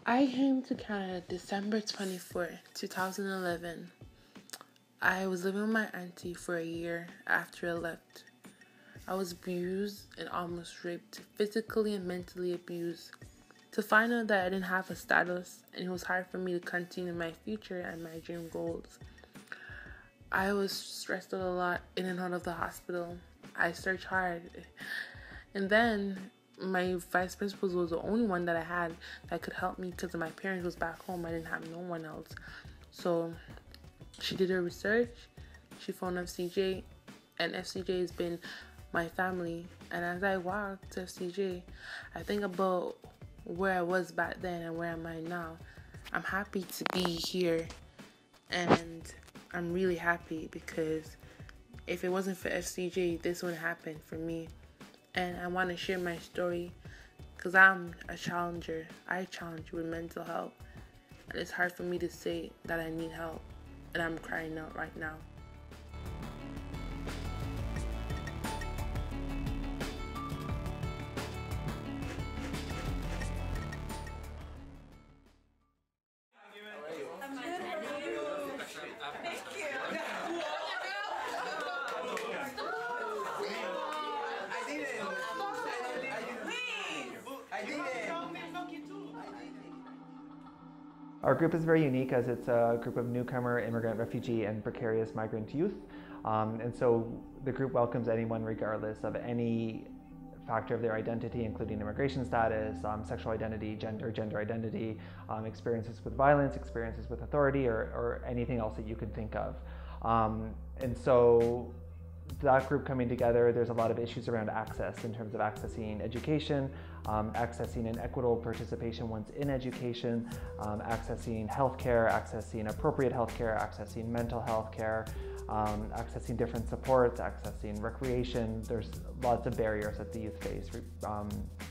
I came to Canada December 24th, 2011. I was living with my auntie for a year after I left. I was abused and almost raped, physically and mentally abused. To find out that I didn't have a status and it was hard for me to continue my future and my dream goals. I was stressed out a lot in and out of the hospital. I searched hard. And then my vice principal was the only one that I had that could help me because my parents was back home. I didn't have no one else. So she did her research. She phoned FCJ, and FCJ has been my family. And as I walk to FCJ, I think about where I was back then and where am I now. I'm happy to be here, and I'm really happy because if it wasn't for FCJ, this wouldn't happen for me. And I want to share my story because I'm a challenger. I challenge with mental health. And it's hard for me to say that I need help. And I'm crying out right now. Our group is very unique as it's a group of newcomer, immigrant, refugee, and precarious migrant youth. And so the group welcomes anyone regardless of any factor of their identity, including immigration status, sexual identity, gender identity, experiences with violence, experiences with authority, or anything else that you could think of. And so that group coming together, there's a lot of issues around access in terms of accessing education, accessing an equitable participation once in education, accessing healthcare, accessing appropriate healthcare, accessing mental health care, accessing different supports, accessing recreation. There's lots of barriers that the youth face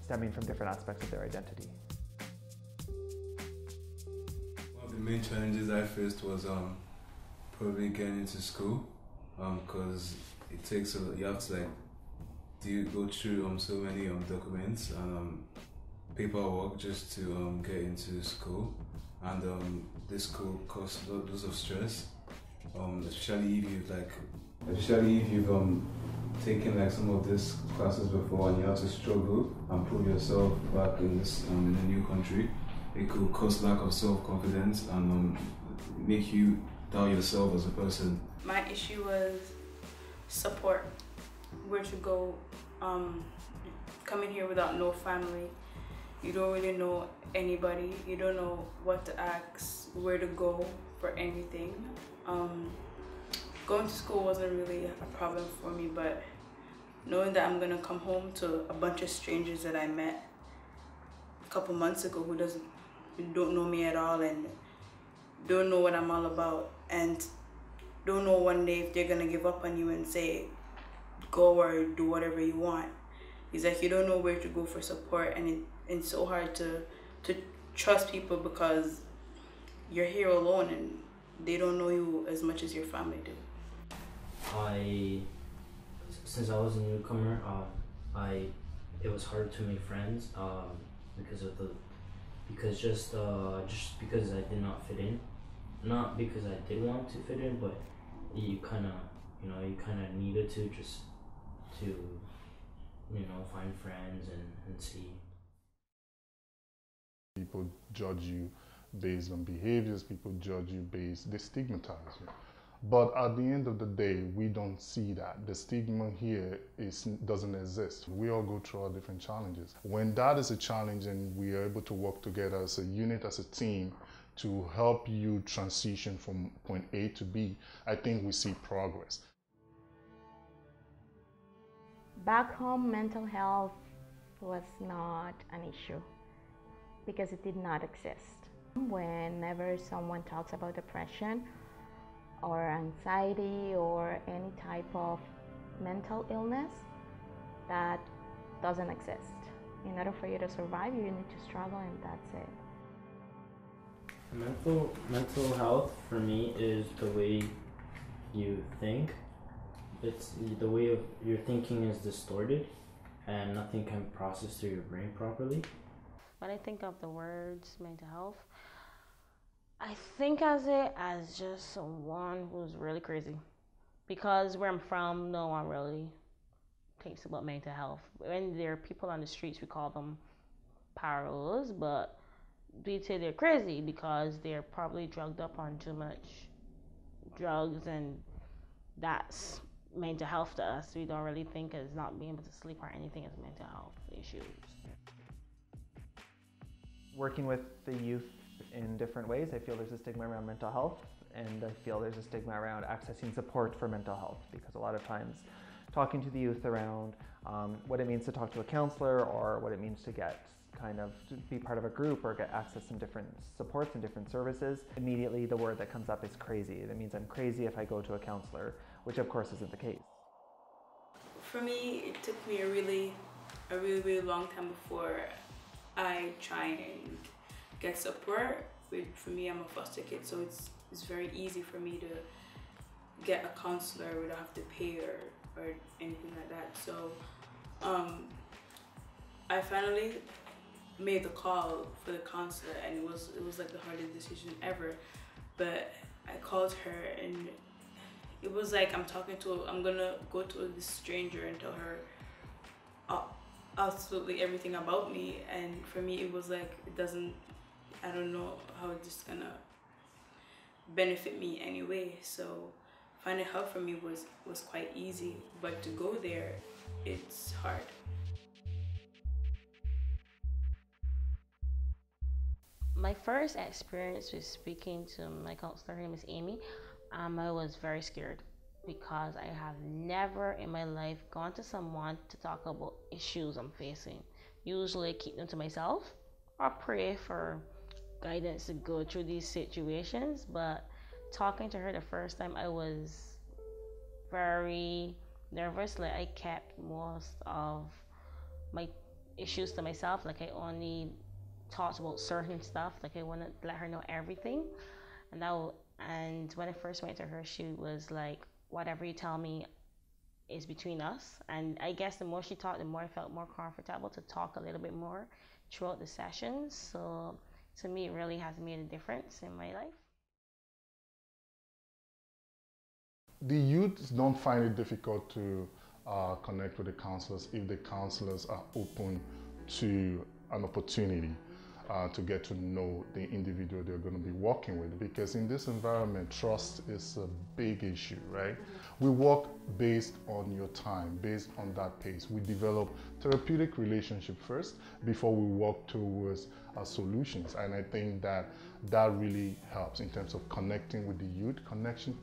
stemming from different aspects of their identity. One of the main challenges I faced was probably getting into school, because it takes you have to go through so many documents and paperwork just to get into school, and this school causes lots of stress, especially if you've taken some of these classes before and you have to struggle and prove yourself back in a new country. It could cause lack of self-confidence and make you doubt yourself as a person. My issue was support, where to go. Coming here without no family, you don't really know anybody, you don't know what to ask, where to go for anything. Going to school wasn't really a problem for me, but knowing that I'm gonna come home to a bunch of strangers that I met a couple months ago who don't know me at all and don't know what I'm all about, and don't know one day if they're gonna give up on you and say go or do whatever you want. It's like you don't know where to go for support, and it's so hard to trust people because you're here alone and they don't know you as much as your family do. Since I was a newcomer, it was hard to make friends just because I did not fit in. Not because I did want to fit in, but you kind of needed to just to find friends and see. People judge you based on behaviors, people judge you they stigmatize you. But at the end of the day, we don't see that. The stigma here doesn't exist. We all go through our different challenges. When that is a challenge and we are able to work together as a unit, as a team, to help you transition from point A to B, I think we see progress. Back home, mental health was not an issue because it did not exist. Whenever someone talks about depression or anxiety or any type of mental illness, that doesn't exist. In order for you to survive, you need to struggle, and that's it. Mental health for me is the way you think. It's the way of your thinking is distorted and nothing can process through your brain properly. When I think of the words mental health, I think as it as just someone who's really crazy. Because where I'm from, no one really thinks about mental health. When there are people on the streets, we call them paros, but we say they're crazy because they're probably drugged up on too much drugs, and that's mental health to us. We don't really think as not being able to sleep or anything as mental health issues. Working with the youth in different ways, I feel there's a stigma around mental health, and I feel there's a stigma around accessing support for mental health, because a lot of times talking to the youth around what it means to talk to a counselor, or what it means to be part of a group or get access to different supports and different services, immediately the word that comes up is crazy. That means I'm crazy if I go to a counselor, which of course isn't the case. For me, it took me a really long time before I try and get support. For me, I'm a foster kid, so it's very easy for me to get a counselor without have to pay or anything like that. So I finally made the call for the counselor, and it was like the hardest decision ever. But I called her, and it was like I'm gonna go to this stranger and tell her absolutely everything about me. And for me, it was like I don't know how it's gonna benefit me anyway. So finding help for me was quite easy, but to go there, it's hard. My first experience with speaking to my counselor, her name is Amy, I was very scared because I have never in my life gone to someone to talk about issues I'm facing. Usually I keep them to myself or pray for guidance to go through these situations, but talking to her the first time, I was very nervous. Like, I kept most of my issues to myself. Like, I only talked about certain stuff. Like, I wanted to let her know everything. And when I first went to her, she was like, whatever you tell me is between us. And I guess the more she talked, the more I felt more comfortable to talk a little bit more throughout the sessions. So to me, it really has made a difference in my life. The youth don't find it difficult to connect with the counselors if the counselors are open to an opportunity to get to know the individual they're going to be working with. Because in this environment, trust is a big issue, right? We work based on your time, based on that pace. We develop therapeutic relationship first before we work towards solutions. And I think that really helps in terms of connecting with the youth. Connection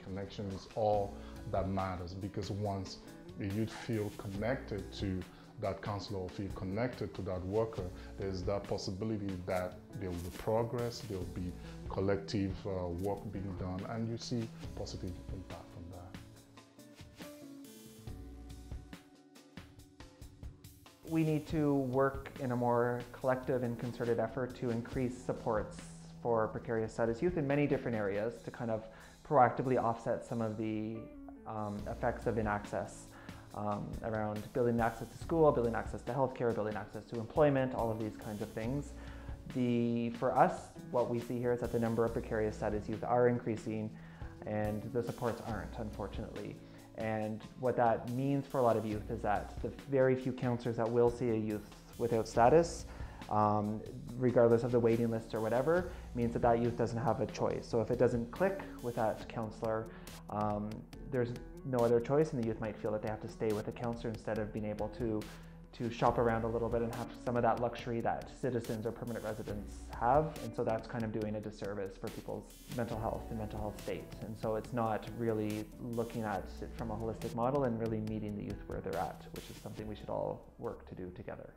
is all that matters, because once the youth feel connected to that counselor or feel connected to that worker, there's that possibility that there will be progress, there will be collective work being done, and you see positive impact from that. We need to work in a more collective and concerted effort to increase supports for precarious status youth in many different areas to kind of proactively offset some of the effects of inaccess. Around building access to school, building access to healthcare, building access to employment, all of these kinds of things. For us, what we see here is that the number of precarious status youth are increasing and the supports aren't, unfortunately. And what that means for a lot of youth is that the very few counselors that will see a youth without status, regardless of the waiting list or whatever, means that that youth doesn't have a choice. So if it doesn't click with that counselor, there's no other choice, and the youth might feel that they have to stay with a counselor instead of being able to shop around a little bit and have some of that luxury that citizens or permanent residents have. And so that's kind of doing a disservice for people's mental health and mental health state. And so it's not really looking at it from a holistic model and really meeting the youth where they're at, which is something we should all work to do together.